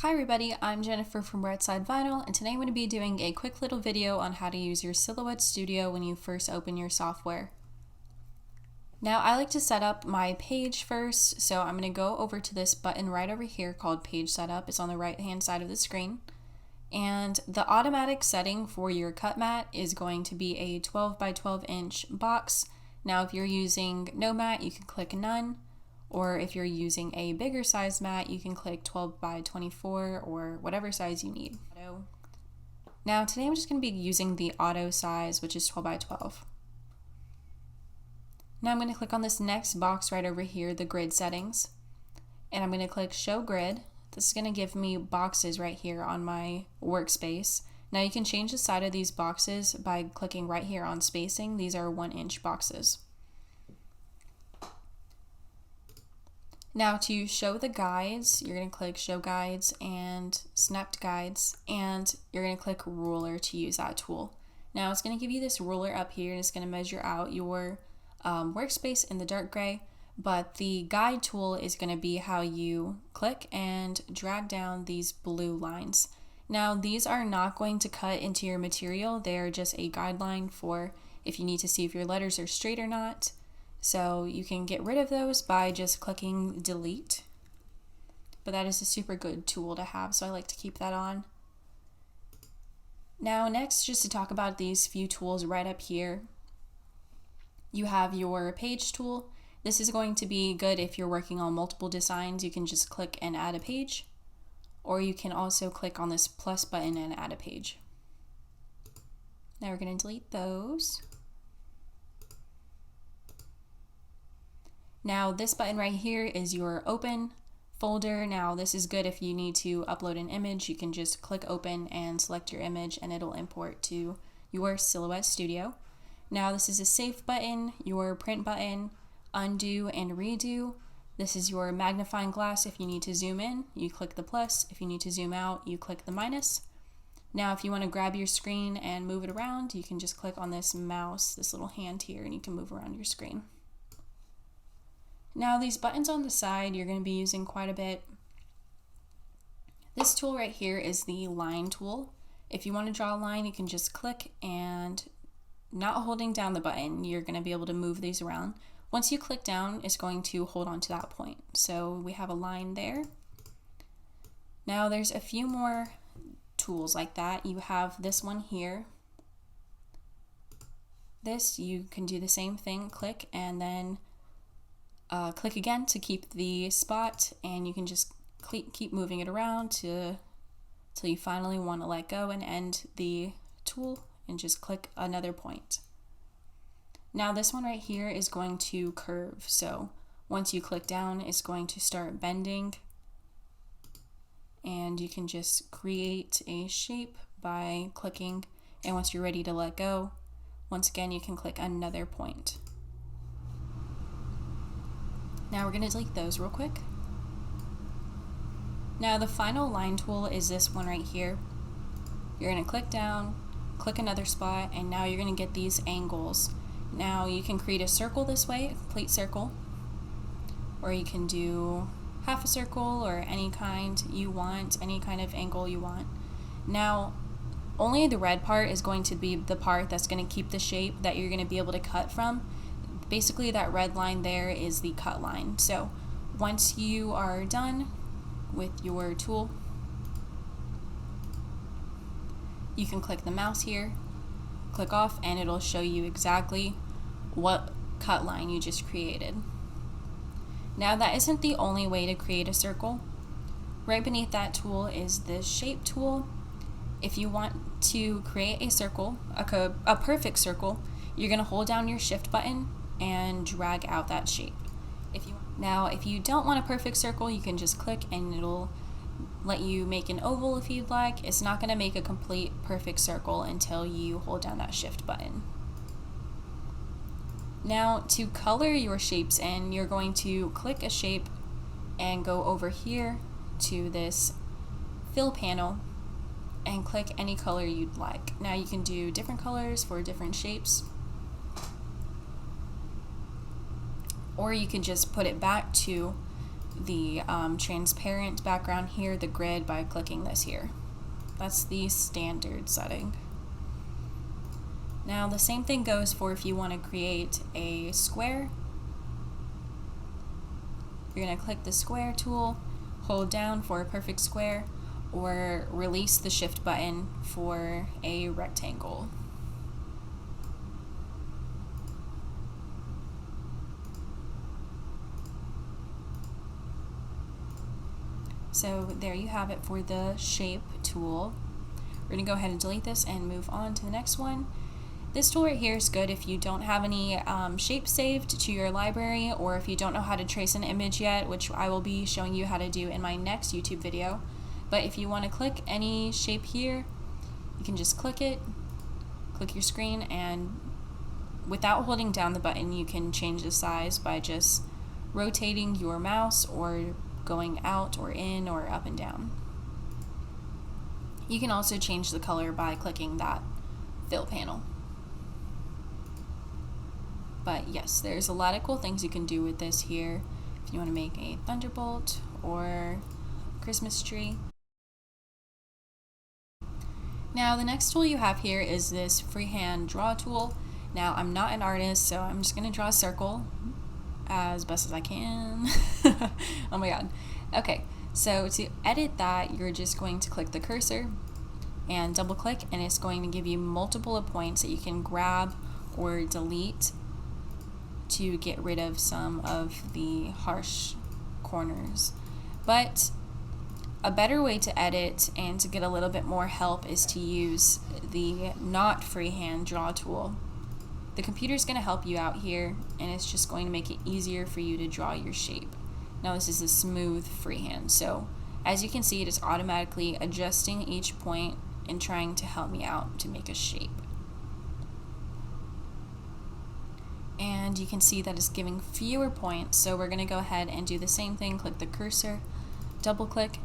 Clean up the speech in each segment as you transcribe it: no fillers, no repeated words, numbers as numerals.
Hi everybody, I'm Jennifer from Brightside Vinyl, and today I'm going to be doing a quick little video on how to use your Silhouette Studio when you first open your software. Now I like to set up my page first, so I'm going to go over to this button right over here called Page Setup. It's on the right hand side of the screen. And the automatic setting for your cut mat is going to be a 12 by 12 inch box. Now if you're using no mat, you can click none. Or if you're using a bigger size mat, you can click 12 by 24 or whatever size you need. Now today I'm just going to be using the auto size, which is 12 by 12. Now I'm going to click on this next box right over here, the grid settings, and I'm going to click show grid. This is going to give me boxes right here on my workspace. Now you can change the side of these boxes by clicking right here on spacing. These are 1-inch boxes. Now to show the guides, you're going to click show guides and snapped guides, and you're going to click ruler to use that tool. Now it's going to give you this ruler up here and it's going to measure out your workspace in the dark gray, but the guide tool is going to be how you click and drag down these blue lines. Now these are not going to cut into your material, they're just a guideline for if you need to see if your letters are straight or not. So you can get rid of those by just clicking delete, but that is a super good tool to have, so I like to keep that on. Now next, just to talk about these few tools right up here, you have your page tool. This is going to be good if you're working on multiple designs. You can just click and add a page, or you can also click on this plus button and add a page. Now we're going to delete those. Now this button right here is your open folder. Now this is good if you need to upload an image. You can just click open and select your image and it'll import to your Silhouette Studio. Now this is a save button, your print button, undo and redo. This is your magnifying glass. If you need to zoom in, you click the plus. If you need to zoom out, you click the minus. Now if you want to grab your screen and move it around, you can just click on this mouse, this little hand here, and you can move around your screen. Now these buttons on the side you're going to be using quite a bit. This tool right here is the line tool. If you want to draw a line, you can just click, and not holding down the button, you're going to be able to move these around. Once you click down, it's going to hold on to that point. So we have a line there. Now there's a few more tools like that. You have this one here. This, you can do the same thing, click and then click again to keep the spot, and you can just keep moving it around till you finally want to let go and end the tool, and just click another point. Now this one right here is going to curve, so once you click down it's going to start bending, and you can just create a shape by clicking, and once you're ready to let go, once again you can click another point. Now we're going to delete those real quick. Now the final line tool is this one right here. You're going to click down, click another spot, and now you're going to get these angles. Now you can create a circle this way, a complete circle, or you can do half a circle or any kind you want, any kind of angle you want. Now only the red part is going to be the part that's going to keep the shape that you're going to be able to cut from. Basically that red line there is the cut line. So once you are done with your tool, you can click the mouse here, click off, and it'll show you exactly what cut line you just created. Now that isn't the only way to create a circle. Right beneath that tool is the shape tool. If you want to create a circle, a perfect circle, you're going to hold down your shift button and drag out that shape. Now if you don't want a perfect circle, you can just click and it'll let you make an oval if you'd like. It's not going to make a complete perfect circle until you hold down that shift button. Now to color your shapes in, you're going to click a shape and go over here to this fill panel and click any color you'd like. Now you can do different colors for different shapes, or you can just put it back to the transparent background here, the grid, by clicking this here. That's the standard setting. Now the same thing goes for if you want to create a square. You're going to click the square tool, hold down for a perfect square, or release the shift button for a rectangle. So there you have it for the shape tool. We're going to go ahead and delete this and move on to the next one. This tool right here is good if you don't have any shapes saved to your library, or if you don't know how to trace an image yet, which I will be showing you how to do in my next YouTube video. But if you want to click any shape here, you can just click it, click your screen, and without holding down the button, you can change the size by just rotating your mouse or going out or in or up and down. You can also change the color by clicking that fill panel. But yes, there's a lot of cool things you can do with this here. If you want to make a thunderbolt or Christmas tree. Now the next tool you have here is this freehand draw tool. Now I'm not an artist, so I'm just going to draw a circle as best as I can. Oh my god. Okay, so to edit that, you're just going to click the cursor and double click, and it's going to give you multiple points that you can grab or delete to get rid of some of the harsh corners. But a better way to edit and to get a little bit more help is to use the not freehand draw tool. The computer's going to help you out here, and it's just going to make it easier for you to draw your shape. Now this is a smooth freehand, so as you can see, it is automatically adjusting each point and trying to help me out to make a shape. And you can see that it's giving fewer points, so we're going to go ahead and do the same thing. Click the cursor, double click,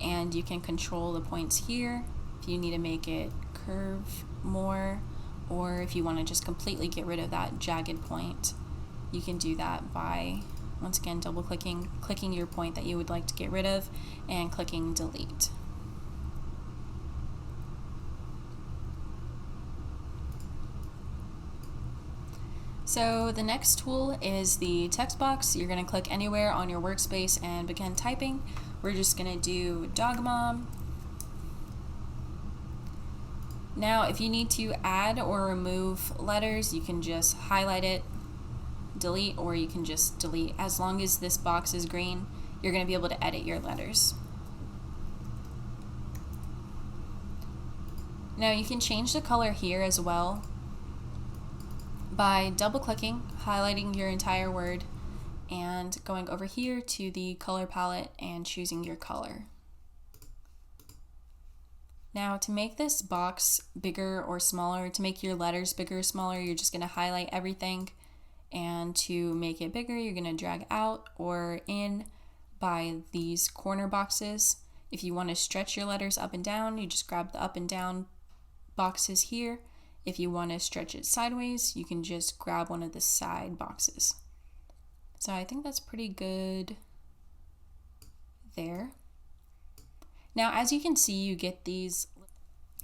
and you can control the points here if you need to make it curve more, or if you want to just completely get rid of that jagged point, you can do that by, once again, double clicking, clicking your point that you would like to get rid of, and clicking delete. So the next tool is the text box. You're going to click anywhere on your workspace and begin typing. We're just going to do Dog Mom. Now if you need to add or remove letters, you can just highlight it, delete, or you can just delete. As long as this box is green, you're going to be able to edit your letters. Now you can change the color here as well by double clicking, highlighting your entire word, and going over here to the color palette and choosing your color. Now to make this box bigger or smaller, to make your letters bigger or smaller, you're just going to highlight everything, and to make it bigger, you're going to drag out or in by these corner boxes. If you want to stretch your letters up and down, you just grab the up and down boxes here. If you want to stretch it sideways, you can just grab one of the side boxes. So I think that's pretty good there. Now as you can see, you get these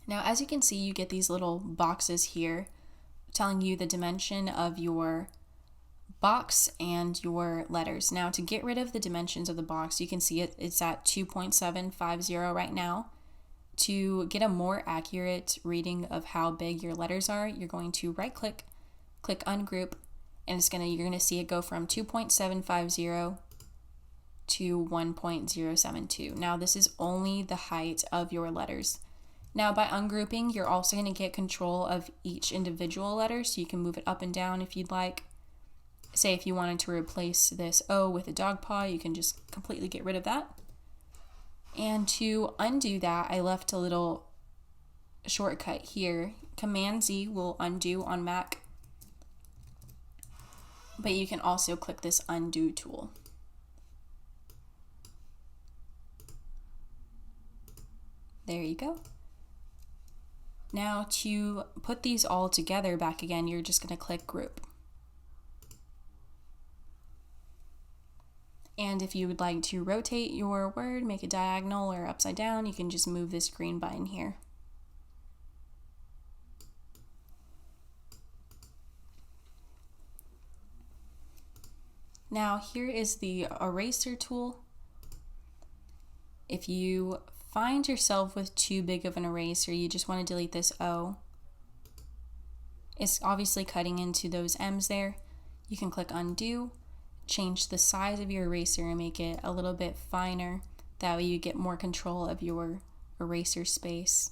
little boxes here telling you the dimension of your box and your letters. Now to get rid of the dimensions of the box, you can see it's at 2.750 right now. To get a more accurate reading of how big your letters are, you're going to right click, click ungroup, and you're going to see it go from 2.750 to 1.072. Now this is only the height of your letters. Now by ungrouping, you're also going to get control of each individual letter, so you can move it up and down if you'd like. Say if you wanted to replace this O with a dog paw, you can just completely get rid of that. And to undo that, I left a little shortcut here. Command Z will undo on Mac, but you can also click this undo tool. There you go. Now to put these all together back again, you're just going to click group. And And if you would like to rotate your word, make it diagonal or upside down, you can just move this green button here. Now here is the eraser tool. If you find yourself with too big of an eraser, you just want to delete this O. It's obviously cutting into those M's there. You can click undo, change the size of your eraser and make it a little bit finer. That way you get more control of your eraser space.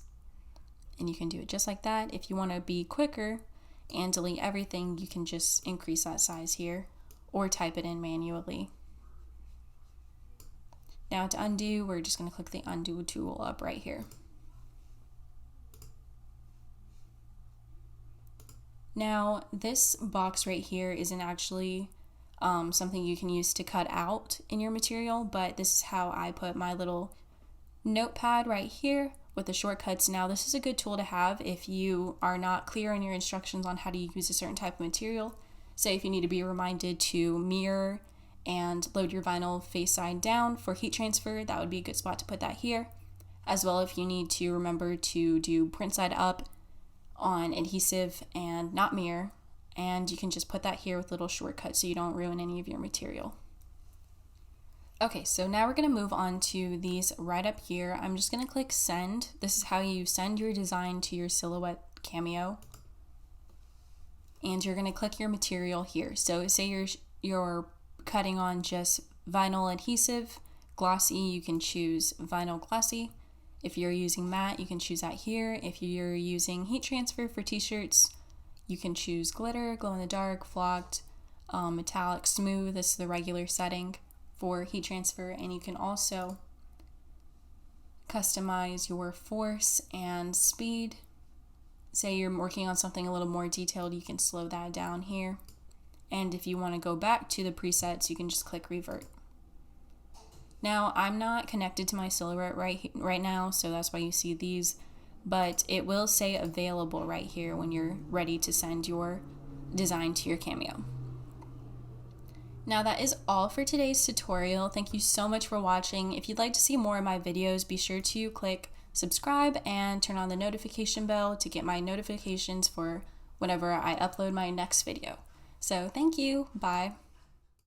And you can do it just like that. If you want to be quicker and delete everything, you can just increase that size here or type it in manually. Now to undo, we're just going to click the undo tool up right here. Now this box right here isn't actually something you can use to cut out in your material, but this is how I put my little notepad right here with the shortcuts. Now this is a good tool to have if you are not clear in your instructions on how to use a certain type of material. Say if you need to be reminded to mirror and load your vinyl face side down for heat transfer, that would be a good spot to put that here. As well, if you need to remember to do print side up on adhesive and not mirror, and you can just put that here with little shortcuts so you don't ruin any of your material. Okay, so now we're going to move on to these right up here. I'm just going to click send. This is how you send your design to your Silhouette Cameo. And you're going to click your material here. So say you're cutting on just vinyl adhesive, glossy, you can choose vinyl glossy. If you're using matte, you can choose that here. If you're using heat transfer for t-shirts, you can choose glitter, glow in the dark, flocked, metallic, smooth. This is the regular setting for heat transfer. And you can also customize your force and speed. Say you're working on something a little more detailed, you can slow that down here. And if you want to go back to the presets, you can just click revert. Now, I'm not connected to my Silhouette right now, so that's why you see these, but it will say available right here when you're ready to send your design to your Cameo. Now that is all for today's tutorial. Thank you so much for watching. If you'd like to see more of my videos, be sure to click subscribe and turn on the notification bell to get my notifications for whenever I upload my next video. So thank you, bye.